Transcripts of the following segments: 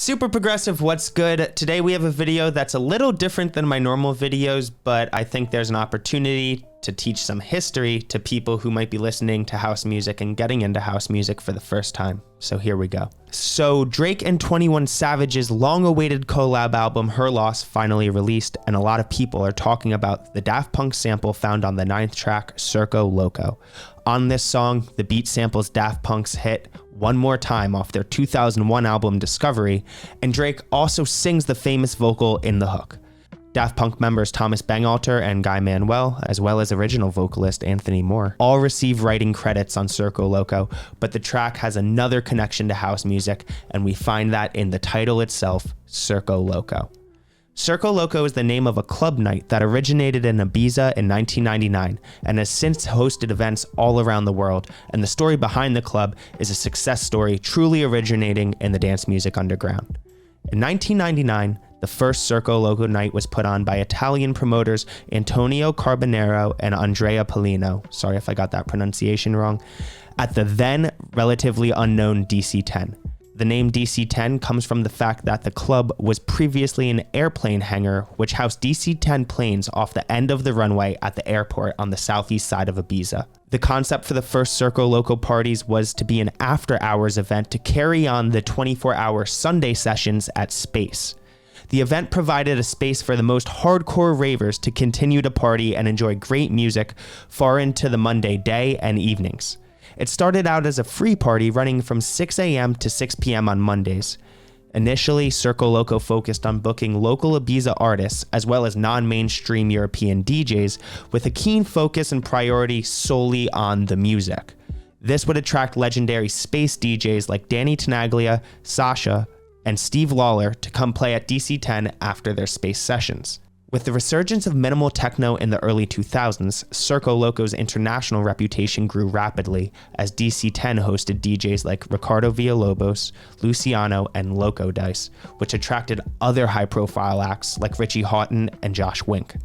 Super progressive, what's good? Today we have a video that's a little different than my normal videos, but I think there's an opportunity to teach some history to people who might be listening to house music and getting into house music for the first time. So here we go. So Drake and 21 Savage's long-awaited collab album, Her Loss, finally released, and a lot of people are talking about the Daft Punk sample found on the 9th track, Circo Loco. On this song, the beat samples Daft Punk's hit One More Time off their 2001 album Discovery, and Drake also sings the famous vocal in the hook. Daft Punk members Thomas Bangalter and Guy-Manuel, as well as original vocalist Anthony Moore, all receive writing credits on Circo Loco, but the track has another connection to house music, and we find that in the title itself, Circo Loco. Circo Loco is the name of a club night that originated in Ibiza in 1999 and has since hosted events all around the world, and the story behind the club is a success story truly originating in the dance music underground. In 1999, the first Circo Loco night was put on by Italian promoters Antonio Carbonero and Andrea Polino, sorry if I got that pronunciation wrong, at the then relatively unknown DC-10. The name DC-10 comes from the fact that the club was previously an airplane hangar which housed DC-10 planes off the end of the runway at the airport on the southeast side of Ibiza. The concept for the first Circo Loco parties was to be an after-hours event to carry on the 24-hour Sunday sessions at Space. The event provided a space for the most hardcore ravers to continue to party and enjoy great music far into the Monday day and evenings. It started out as a free party running from 6 a.m. to 6 p.m. on Mondays. Initially, Circo Loco focused on booking local Ibiza artists as well as non-mainstream European DJs with a keen focus and priority solely on the music. This would attract legendary space DJs like Danny Tenaglia, Sasha, and Steve Lawler to come play at DC-10 after their space sessions. With the resurgence of minimal techno in the early 2000s, Circo Loco's international reputation grew rapidly as DC-10 hosted DJs like Ricardo Villalobos, Luciano, and Loco Dice, which attracted other high-profile acts like Richie Houghton and Josh Wink.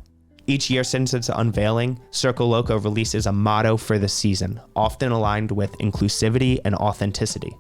Each year since its unveiling, Circo Loco releases a motto for the season, often aligned with inclusivity and authenticity.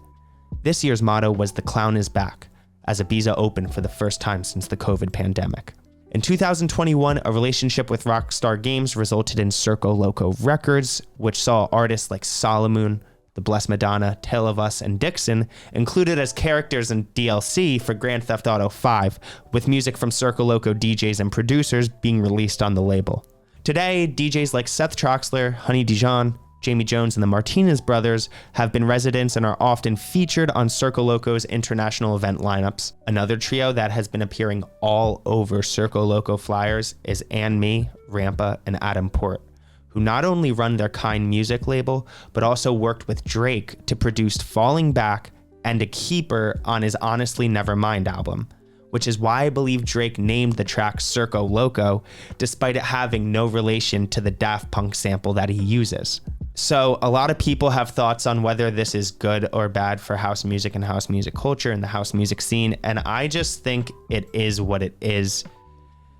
This year's motto was "The Clown is Back," as Ibiza opened for the first time since the COVID pandemic. In 2021, a relationship with Rockstar Games resulted in Circo Loco Records, which saw artists like Solomun, The Blessed Madonna, Tale of Us, and Dixon included as characters in DLC for Grand Theft Auto 5, with music from Circo Loco DJs and producers being released on the label. Today, DJs like Seth Troxler, Honey Dijon, Jamie Jones, and the Martinez brothers have been residents and are often featured on Circo Loco's international event lineups. Another trio that has been appearing all over Circo Loco flyers is Ann Me, Rampa, and Adam Port, who not only run their Kind music label, but also worked with Drake to produce Falling Back and a keeper on his Honestly Nevermind album, which is why I believe Drake named the track Circo Loco, despite it having no relation to the Daft Punk sample that he uses. So a lot of people have thoughts on whether this is good or bad for house music and house music culture and the house music scene, and I just think it is what it is.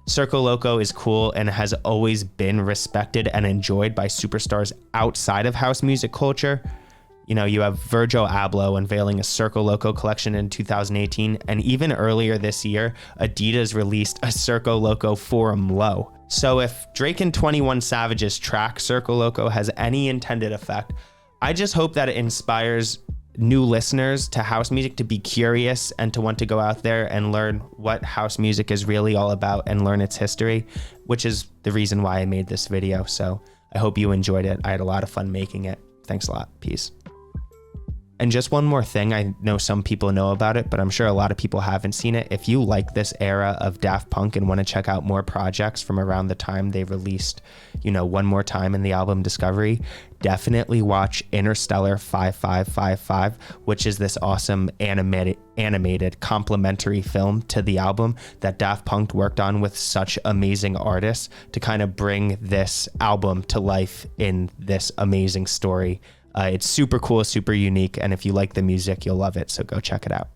Circo Loco is cool and has always been respected and enjoyed by superstars outside of house music culture. You know, you have Virgil Abloh unveiling a Circo Loco collection in 2018, and even earlier this year, Adidas released a Circo Loco Forum Low. So if Drake and 21 Savage's track Circo Loco has any intended effect, I just hope that it inspires new listeners to house music to be curious and to want to go out there and learn what house music is really all about and learn its history, which is the reason why I made this video. So I hope you enjoyed it. I had a lot of fun making it. Thanks a lot. Peace. And just one more thing, I know some people know about it, but I'm sure a lot of people haven't seen it. If you like this era of Daft Punk and want to check out more projects from around the time they released, One More Time in the album Discovery, definitely watch Interstellar 5555, which is this awesome animated complimentary film to the album that Daft Punk worked on with such amazing artists to kind of bring this album to life in this amazing story. It's super cool, super unique, and if you like the music, you'll love it, so go check it out.